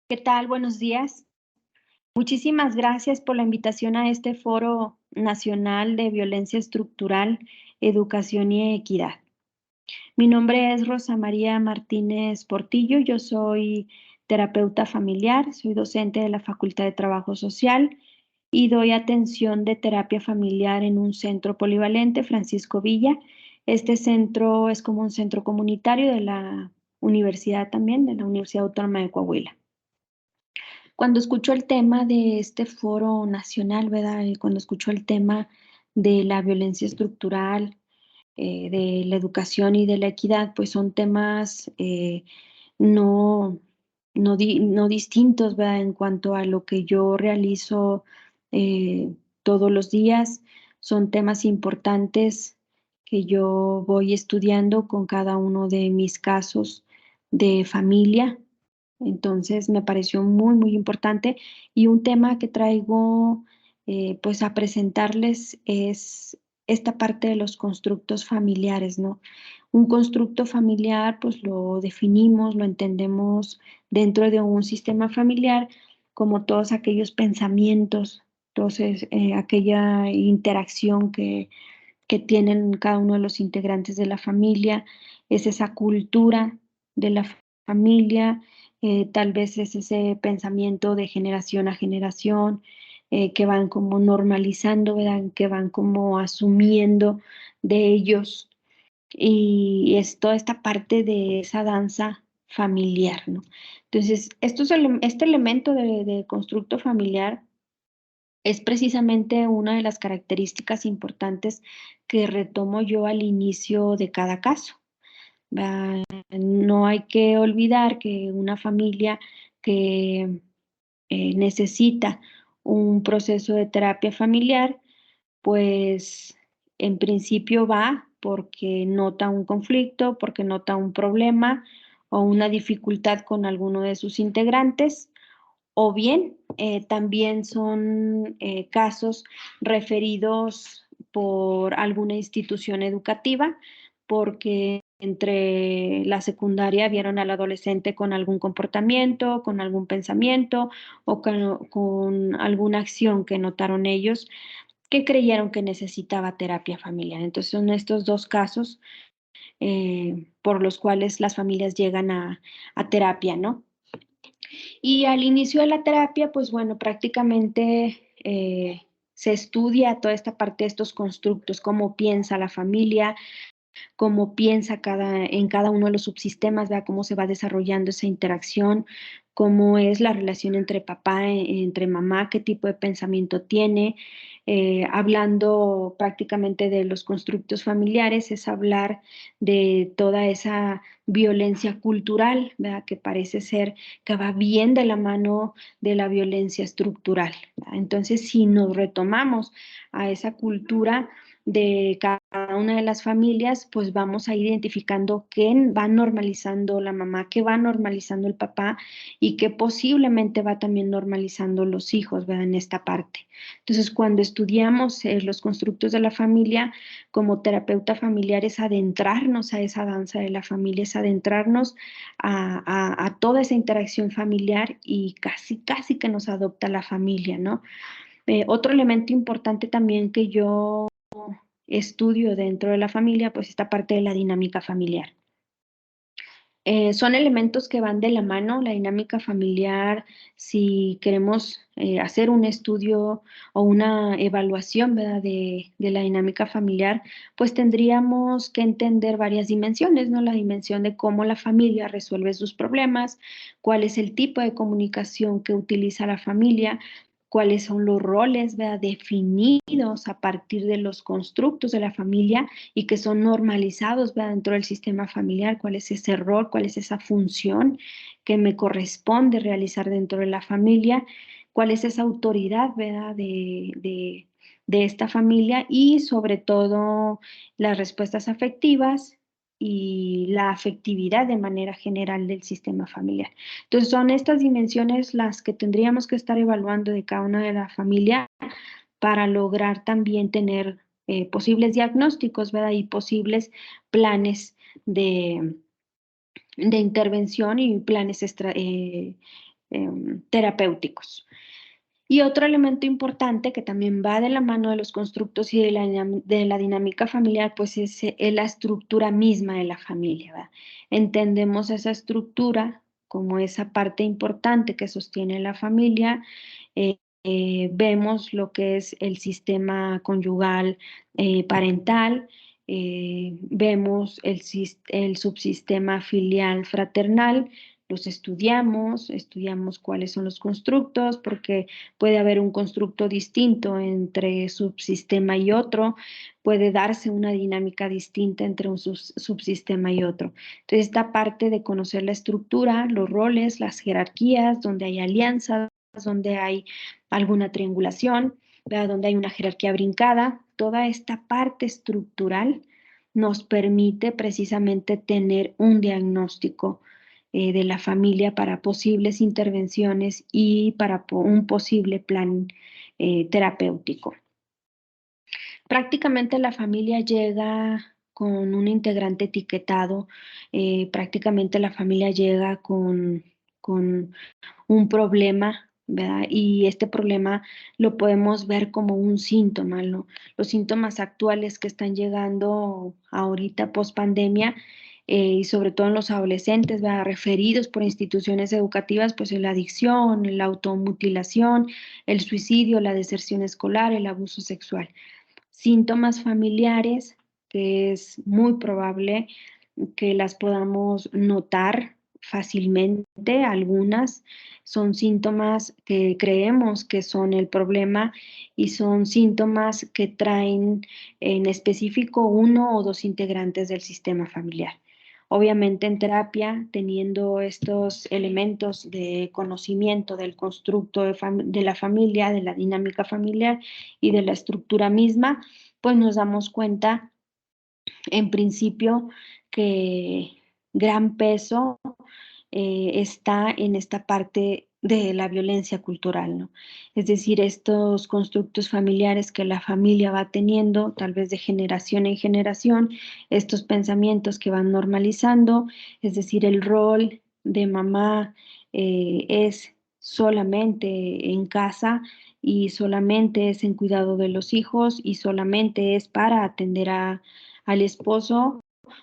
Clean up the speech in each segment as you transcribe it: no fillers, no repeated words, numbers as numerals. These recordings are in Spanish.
¿Qué tal? Buenos días. Muchísimas gracias por la invitación a este Foro Nacional de Violencia Estructural, Educación y Equidad. Mi nombre es Rosa María Martínez Portillo, yo soy terapeuta familiar, soy docente de la Facultad de Trabajo Social y doy atención de terapia familiar en un centro polivalente, Francisco Villa. Este centro es como un centro comunitario de la universidad también, de la Universidad Autónoma de Coahuila. Cuando escucho el tema de este foro nacional, ¿verdad? Y cuando escucho el tema de la violencia estructural, de la educación y de la equidad, pues son temas no, no distintos, ¿verdad? En cuanto a lo que yo realizo todos los días, son temas importantes que yo voy estudiando con cada uno de mis casos de familia. Entonces me pareció muy, muy importante y un tema que traigo pues a presentarles es esta parte de los constructos familiares, ¿no? Un constructo familiar pues lo definimos, lo entendemos dentro de un sistema familiar como todos aquellos pensamientos, entonces aquella interacción que tienen cada uno de los integrantes de la familia, es esa cultura de la familia, tal vez es ese pensamiento de generación a generación, que van como normalizando, ¿verdad? Que van como asumiendo de ellos, y es toda esta parte de esa danza familiar, ¿no? Entonces, este elemento de constructo familiar es precisamente una de las características importantes que retomo yo al inicio de cada caso. No hay que olvidar que una familia que necesita un proceso de terapia familiar, pues en principio va porque nota un conflicto, porque nota un problema o una dificultad con alguno de sus integrantes, o bien también son casos referidos por alguna institución educativa porque entre la secundaria vieron al adolescente con algún comportamiento, con algún pensamiento o con alguna acción que notaron ellos que creyeron que necesitaba terapia familiar. Entonces son estos dos casos por los cuales las familias llegan a terapia, ¿no? Y al inicio de la terapia, pues bueno, prácticamente se estudia toda esta parte de estos constructos, cómo piensa la familia, cómo piensa en cada uno de los subsistemas, ¿verdad? Cómo se va desarrollando esa interacción, cómo es la relación entre papá, entre mamá, qué tipo de pensamiento tiene. Hablando prácticamente de los constructos familiares, es hablar de toda esa violencia cultural, ¿verdad? Que parece ser que va bien de la mano de la violencia estructural, ¿verdad? Entonces, si nos retomamos a esa cultura de cada una de las familias, pues vamos a ir identificando qué va normalizando la mamá, qué va normalizando el papá y qué posiblemente va también normalizando los hijos, ¿verdad? En esta parte. Entonces, cuando estudiamos los constructos de la familia, como terapeuta familiar es adentrarnos a esa danza de la familia, es adentrarnos a toda esa interacción familiar y casi, casi que nos adopta la familia, ¿no? Otro elemento importante también que yo estudio dentro de la familia, pues esta parte de la dinámica familiar. Son elementos que van de la mano, la dinámica familiar, si queremos hacer un estudio o una evaluación, ¿verdad? De la dinámica familiar, pues tendríamos que entender varias dimensiones, ¿no? La dimensión de cómo la familia resuelve sus problemas, cuál es el tipo de comunicación que utiliza la familia, cuáles son los roles, ¿verdad? Definidos a partir de los constructos de la familia y que son normalizados, ¿verdad? Dentro del sistema familiar, cuál es ese rol, cuál es esa función que me corresponde realizar dentro de la familia, cuál es esa autoridad, ¿verdad? De esta familia y sobre todo las respuestas afectivas y la afectividad de manera general del sistema familiar. Entonces son estas dimensiones las que tendríamos que estar evaluando de cada una de la familia para lograr también tener posibles diagnósticos, ¿verdad? Y posibles planes de intervención y planes terapéuticos. Y otro elemento importante que también va de la mano de los constructos y de la dinámica familiar, pues es la estructura misma de la familia, ¿verdad? Entendemos esa estructura como esa parte importante que sostiene la familia. Vemos lo que es el sistema conyugal parental, vemos el subsistema filial fraternal, los estudiamos cuáles son los constructos, porque puede haber un constructo distinto entre subsistema y otro, puede darse una dinámica distinta entre un subsistema y otro. Entonces, esta parte de conocer la estructura, los roles, las jerarquías, donde hay alianzas, donde hay alguna triangulación, ¿verdad? Donde hay una jerarquía brincada, toda esta parte estructural nos permite precisamente tener un diagnóstico de la familia para posibles intervenciones y para un posible plan terapéutico. Prácticamente la familia llega con un integrante etiquetado, prácticamente la familia llega con un problema, ¿verdad? Y este problema lo podemos ver como un síntoma, ¿no? Los síntomas actuales que están llegando ahorita post pandemia y sobre todo en los adolescentes, ¿verdad? Referidos por instituciones educativas, pues la adicción, la automutilación, el suicidio, la deserción escolar, el abuso sexual. Síntomas familiares que es muy probable que las podamos notar fácilmente. Algunas son síntomas que creemos que son el problema y son síntomas que traen en específico uno o dos integrantes del sistema familiar. Obviamente en terapia, teniendo estos elementos de conocimiento del constructo de la familia, de la dinámica familiar y de la estructura misma, pues nos damos cuenta en principio que gran peso está en esta parte de la violencia cultural, ¿no? Es decir, estos constructos familiares que la familia va teniendo, tal vez de generación en generación, estos pensamientos que van normalizando, es decir, el rol de mamá es solamente en casa y solamente es en cuidado de los hijos y solamente es para atender al esposo,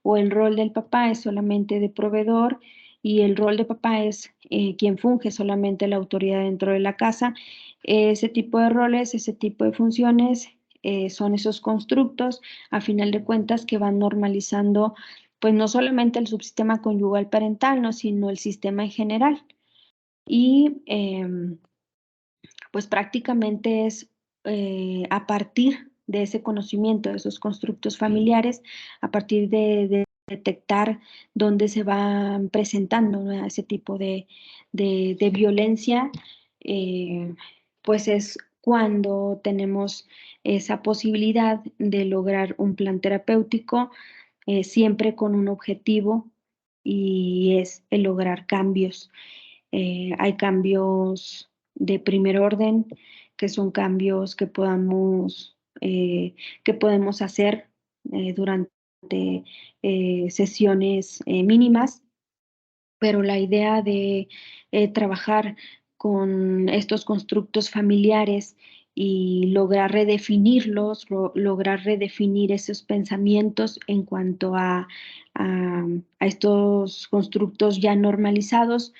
o el rol del papá es solamente de proveedor y el rol de papá es quien funge solamente la autoridad dentro de la casa. Ese tipo de roles, ese tipo de funciones son esos constructos, a final de cuentas, que van normalizando, pues no solamente el subsistema conyugal parental, ¿no? Sino el sistema en general. Y pues prácticamente es a partir de ese conocimiento de esos constructos familiares, a partir de detectar dónde se van presentando, ¿no? Ese tipo de violencia, eh, pues es cuando tenemos esa posibilidad de lograr un plan terapéutico, siempre con un objetivo y es el lograr cambios. Hay cambios de primer orden, que son cambios que podemos hacer durante sesiones mínimas, pero la idea de trabajar con estos constructos familiares y lograr redefinirlos, lograr redefinir esos pensamientos en cuanto a estos constructos ya normalizados,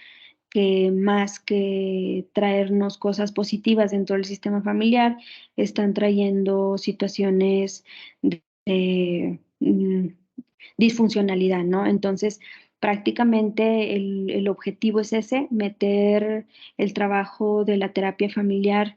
que más que traernos cosas positivas dentro del sistema familiar, están trayendo situaciones de disfuncionalidad, ¿no? Entonces, prácticamente el objetivo es ese, meter el trabajo de la terapia familiar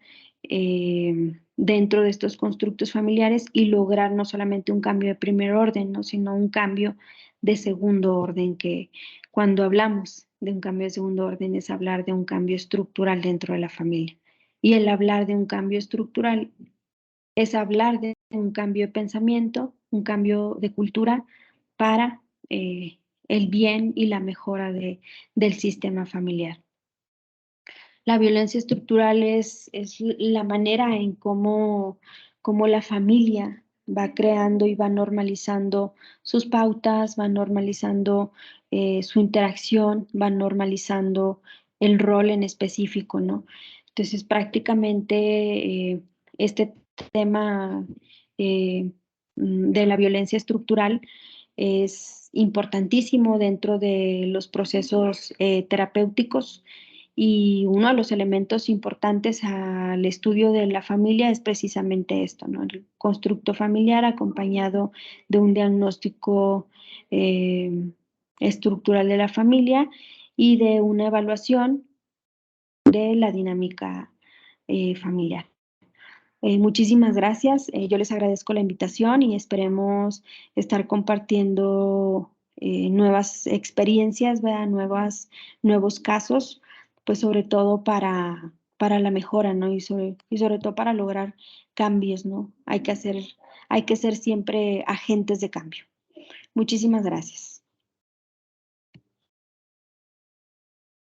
dentro de estos constructos familiares y lograr no solamente un cambio de primer orden, ¿no? Sino un cambio de segundo orden, que cuando hablamos de un cambio de segundo orden es hablar de un cambio estructural dentro de la familia. Y el hablar de un cambio estructural es hablar de un cambio de pensamiento, un cambio de cultura para el bien y la mejora del sistema familiar. La violencia estructural es la manera en cómo la familia va creando y va normalizando sus pautas, va normalizando su interacción, va normalizando el rol en específico, ¿no? Entonces, prácticamente este tema de la violencia estructural es importantísimo dentro de los procesos terapéuticos y uno de los elementos importantes al estudio de la familia es precisamente esto, ¿no? El constructo familiar acompañado de un diagnóstico eh, estructural de la familia y de una evaluación de la dinámica familiar. Muchísimas gracias. Yo les agradezco la invitación y esperemos estar compartiendo nuevas experiencias, ¿verdad? Nuevos casos, pues sobre todo para la mejora, ¿no? Y sobre todo para lograr cambios, ¿no? Hay que ser siempre agentes de cambio. Muchísimas gracias.